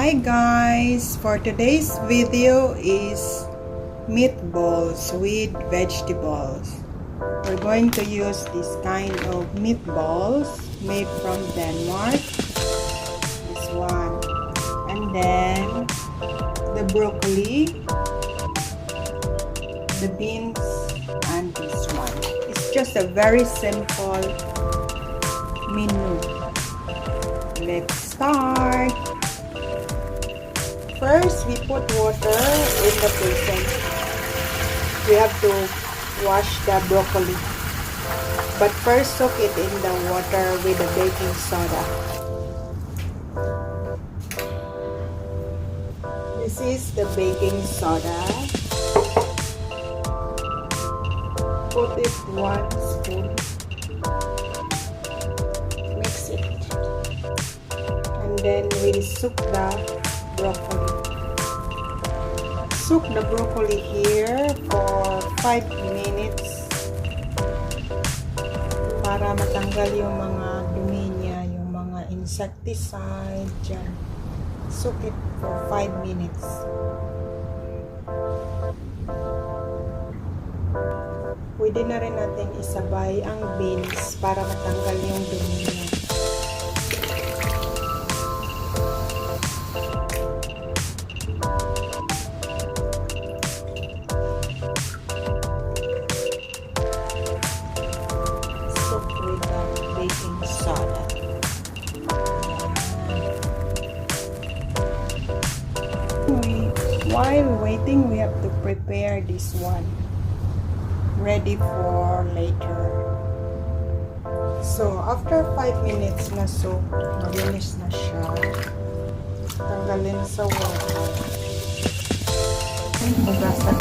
Hi guys, for today's video is meatballs with vegetables. We're going to use this kind of meatballs made from Denmark. This one. And then the broccoli, the beans, and this one. It's just a very simple menu. Let's start. First, we put water in the basin. We have to wash the broccoli. But first, soak it in the water with the baking soda. This is the baking soda. Put it 1 spoon. Mix it. And then we soak the broccoli. Soak the broccoli here for 5 minutes para matanggal yung mga dumi niya, yung mga insecticide dyan. Soak it for 5 minutes. Pwede na rin natin isabay ang beans para matanggal yung dumi niya. Baking soda. While waiting, we have to prepare this one ready for later. So after 5 minutes na soak, malinis na siya. Tanggalin sa water. Hugasan.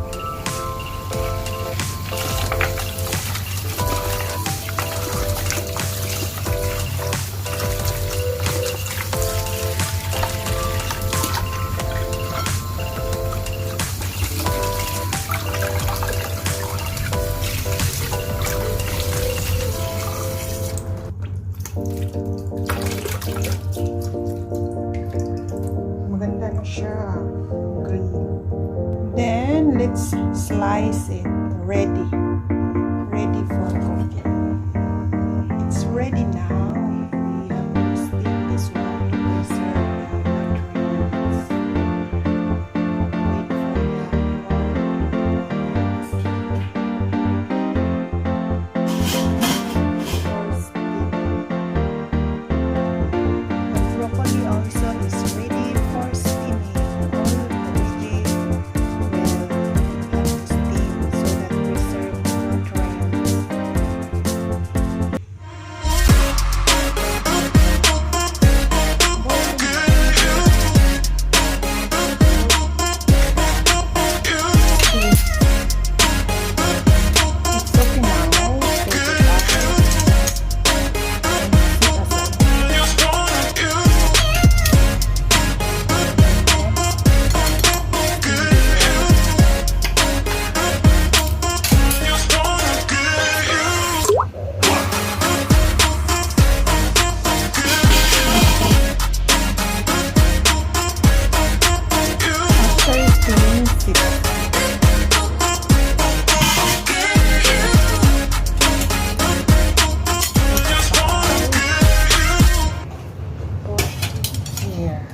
Maganda na siya, green. Then let's slice it. Ready for cooking. It's ready now. We have to steam this one to preserve the nutrients. Wait for broccoli also is ready for steaming. All the veggies will have to steam so that preserve nutrients. It's okay now. Take it back and sit aside. Here.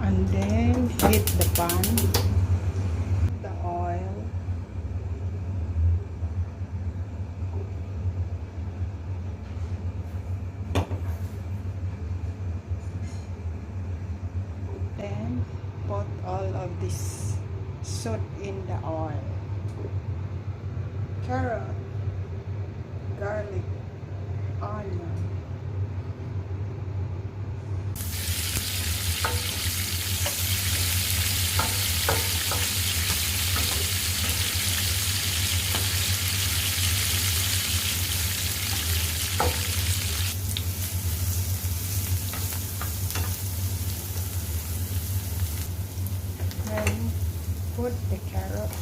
And then heat the pan, the oil, then put all of this soup in the oil. Carrot, garlic, onion. Then put the carrot.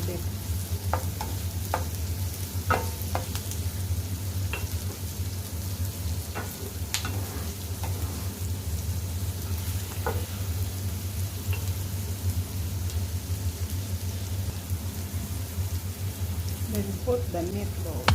bit. Then put the meatballs.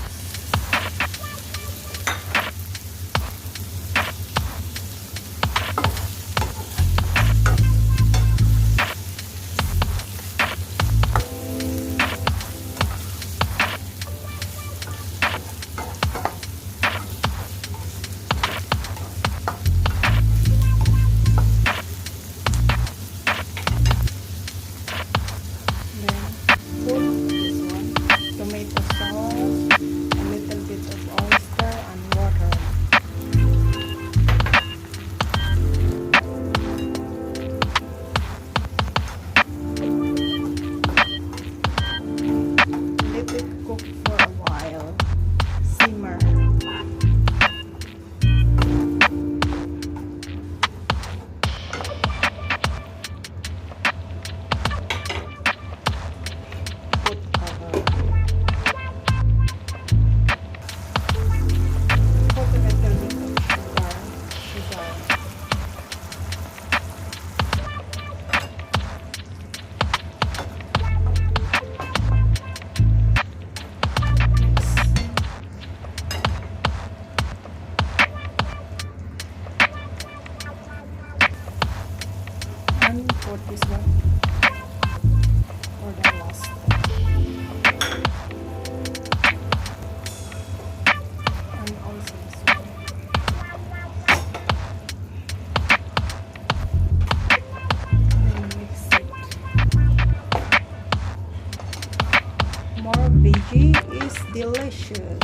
Tomato sauce, a little bit of oyster, and water. Let it cook for a while. Simmer. Put cover. Put a little bit of sugar. Mix. And put this one for the last time. And also this one. Then mix it. More veggie is delicious.